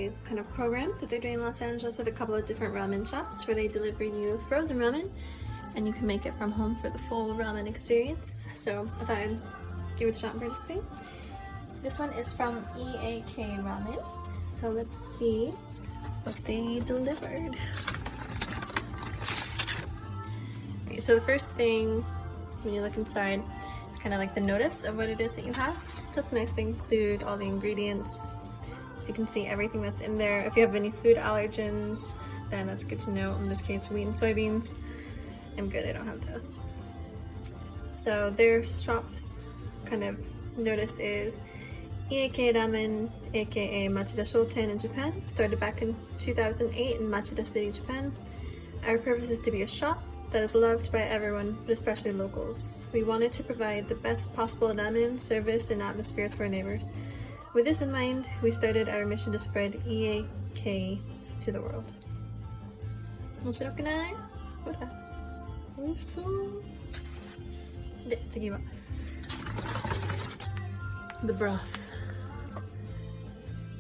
a kind of program that they're doing in Los Angeles with a couple of different ramen shops where they deliver you frozen ramen and you can make it from home for the full ramen experience. So I thought I'd give it a shot and participate. This one is from E.A.K Ramen. So let's see what they delivered. Okay, so the first thing when you look inside, kind of like the notice of what it is that you have. So it's nice to include all the ingredients so you can see everything that's in there. If you have any food allergens, then that's good to know. In this case, wheat and soybeans. I'm good, I don't have those. So their shop's kind of notice is E.A.K Ramen, aka Machida Shoten in Japan, started back in 2008 in Machida City, Japan. Our purpose is to be a shop that is loved by everyone, but especially locals. We wanted to provide the best possible ramen, service, and atmosphere to our neighbors. With this in mind, we started our mission to spread E.A.K to the world. 面白くない？ほら、美味しそう。で、次は the broth.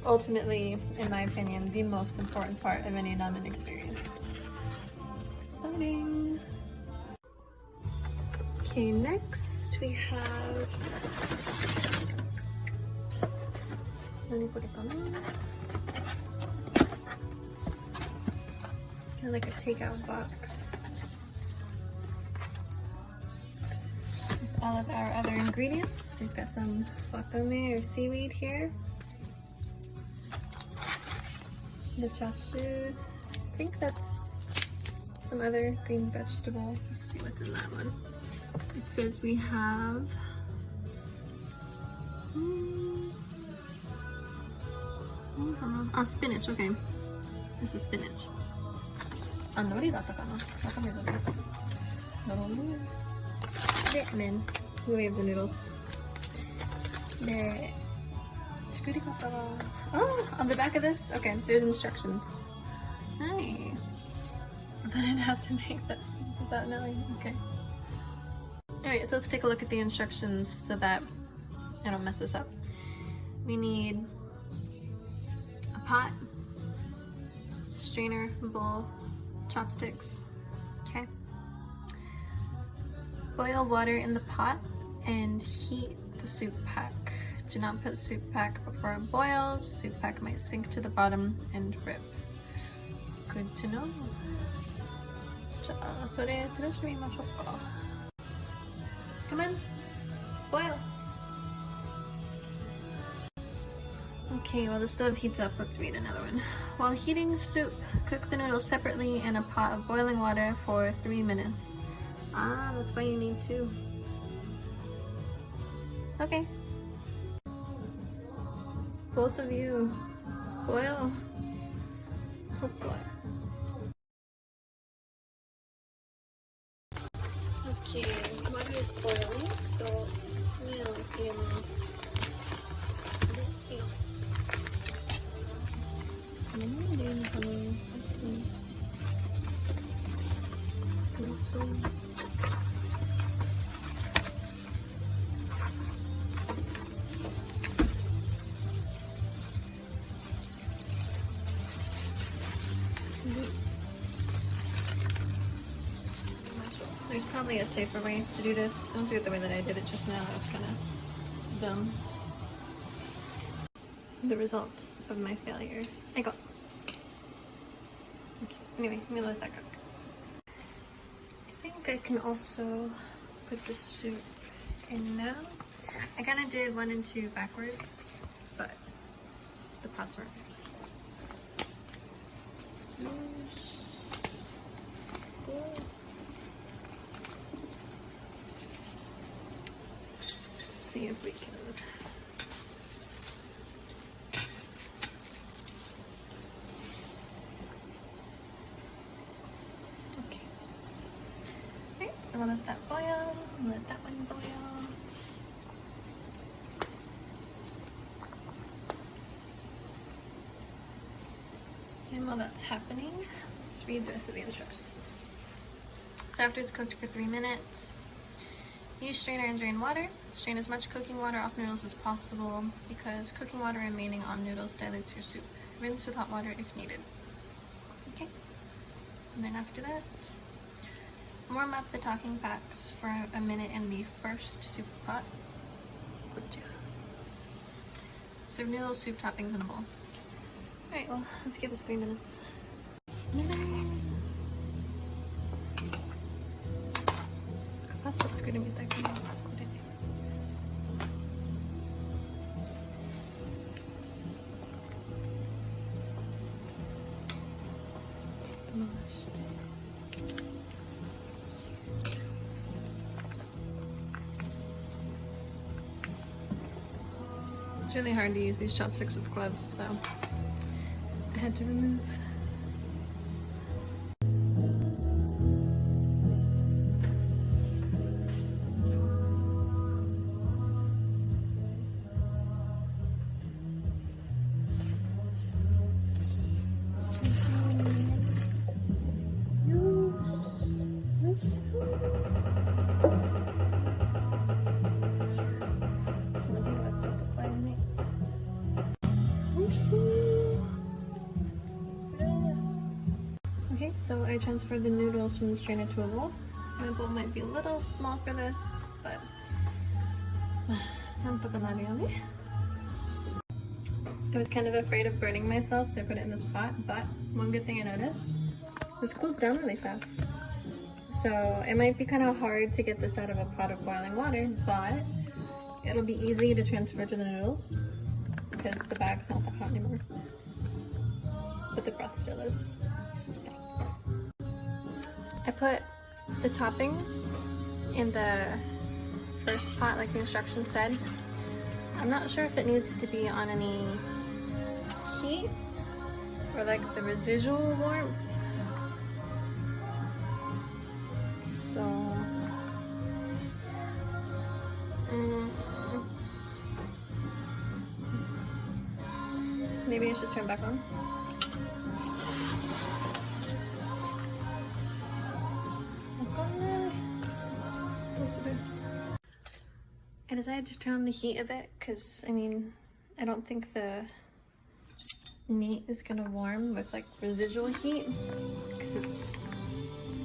Ultimately, in my opinion, the most important part of any ramen experience. Exciting! Okay, next we have... Kind of like a takeout box. With all of our other ingredients. We've got some wakame or seaweed here. The chashu. I think that's some other green vegetable. Let's see what's in that one. It says we have spinach. Okay, this is spinach. Nori datta kana? Wakame daった。なるほどね。で、麺。We have the noodles. で、作り方は on the back of this? Okay, there's instructions. Nice. I thought I'd have to make that without knowing. Okay. Alright, so let's take a look at the instructions so that I don't mess this up. We need a pot, strainer, bowl, chopsticks. Okay. Boil water in the pot and heat the soup pack. Do not put soup pack before it boils. Soup pack might sink to the bottom and rip. Good to know. じゃあ、それ照らしてみましょうか。Come on, boil. Okay, while the stove heats up, let's read another one. While heating soup, cook the noodles separately in a pot of boiling water for 3 minutes. Ah, that's why you need 2. Okay. Both of you, boil. Okay, water is boiling, so now there's probably a safer way to do this. Don't do it the way that I did it just now. That was kind of dumb. The result of my failures. I got. Okay. Anyway, I'm gonna let that cook. I think I can also put the soup in now. I kind of did 1 and 2 backwards, but the pots weren't. See if we can. Okay. Alright, so we'll let that boil. Let that one boil. And while that's happening, let's read the rest of the instructions. So after it's cooked for 3 minutes, use strainer and drain water. Strain as much cooking water off noodles as possible because cooking water remaining on noodles dilutes your soup. rinse with hot water if needed. Okay, and then after that, warm up the talking packs for a minute in the first soup pot. Serve noodles, soup, toppings in a bowl. Alright, well, let's give this 3 minutes. It's really hard to use these chopsticks with gloves, so I had to remove. Okay, so I transferred the noodles from the strainer to a bowl. My bowl might be a little small for this, but I was kind of afraid of burning myself, so I put it in this pot, but one good thing I noticed, this cools down really fast. So it might be kind of hard to get this out of a pot of boiling water, but it'll be easy to transfer to the noodles because the bag's not that hot anymore. But the broth still is. I put the toppings in the first pot like the instructions said. I'm not sure if it needs to be on any heat or like the residual warmth. So maybe I should turn back on. I decided to turn on the heat a bit because, I mean, I don't think the meat is gonna warm with like residual heat because it's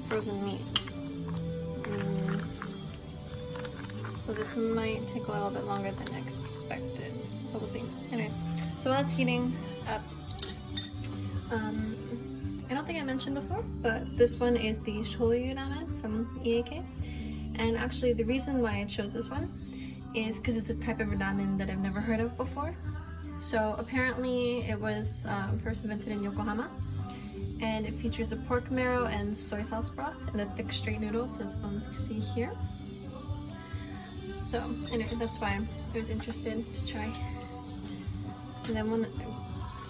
frozen meat. So this might take a little bit longer than expected, but we'll see. Anyway, so while it's heating up, I don't think I mentioned before, but this one is the shoyu ramen from E.A.K. And actually the reason why I chose this one is because it's a type of ramen that I've never heard of before. So apparently it was first invented in Yokohama, and it features a pork marrow and soy sauce broth and a thick straight noodle, so it's the ones you see here. So anyway, that's why I was interested to try. And then once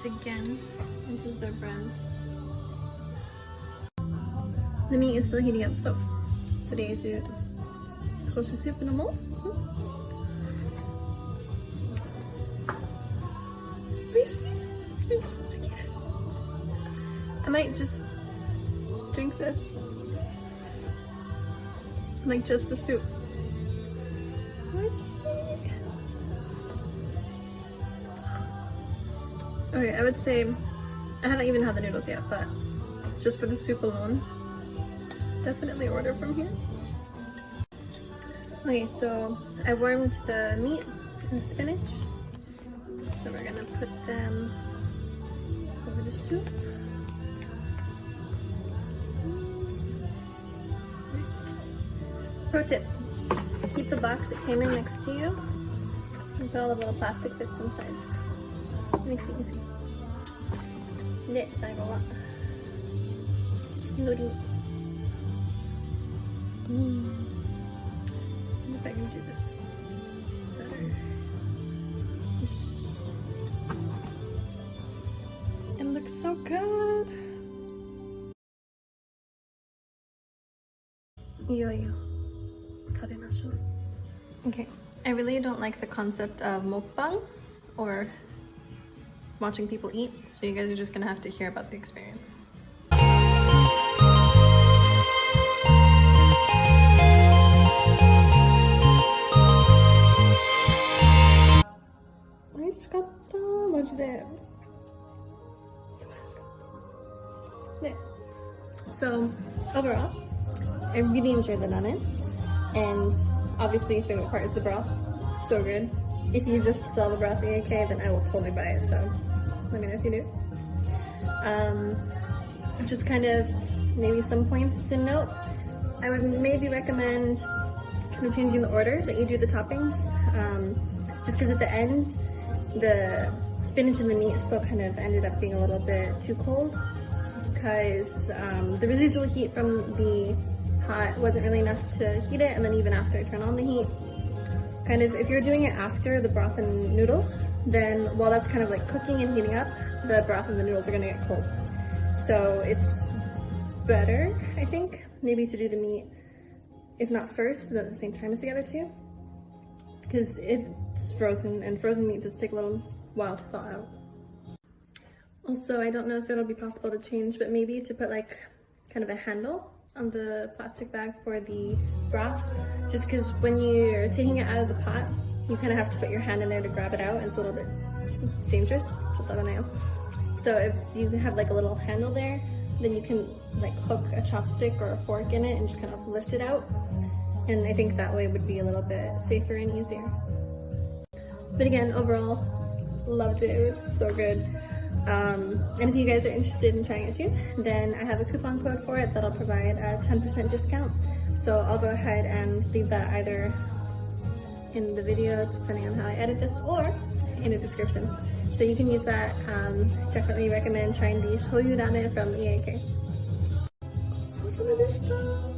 again, this is their brand. The meat is still heating up, so today's kosher soup in a bowl. I might just drink this, like just the soup. Okay, I would say, I haven't even had the noodles yet, but just for the soup alone, definitely order from here. Okay, so I warmed the meat and the spinach, so we're gonna put them over the soup. Pro tip, keep the box it came in next to you and put all the little plastic bits inside. Makes it easy. Let's have a lot. Noodle. If I can do this better. It looks so good. Okay, I really don't like the concept of mukbang or watching people eat, so you guys are just gonna have to hear about the experience. So overall, I really enjoyed the ramen, and obviously your favorite part is the broth. So good. If you just sell the broth E.A.K, then I will totally buy it, so let me know if you do. Just kind of maybe some points to note. I would maybe recommend kind of changing the order that you do the toppings, just because at the end the spinach and the meat still kind of ended up being a little bit too cold, because the residual heat from the pot wasn't really enough to heat it, and then even after I turn on the heat, kind of if you're doing it after the broth and noodles, then while that's kind of like cooking and heating up, the broth and the noodles are gonna get cold. So it's better, I think, maybe to do the meat, if not first, then at the same time as the other two, because it's frozen, and frozen meat does take a little while to thaw out. Also, I don't know if it'll be possible to change, but maybe to put like kind of a handle on the plastic bag for the broth, just because when you're taking it out of the pot, you kind of have to put your hand in there to grab it out, and it's a little bit dangerous. So if you have like a little handle there, then you can like hook a chopstick or a fork in it and just kind of lift it out. And I think that way would be a little bit safer and easier. But again, overall, loved it. It was so good. And if you guys are interested in trying it too, then I have a coupon code for it that'll provide a 10% discount. So I'll go ahead and leave that either in the video, depending on how I edit this, or in the description. So you can use that. Definitely recommend trying the shoyu ramen from E.A.K. So some other stuff.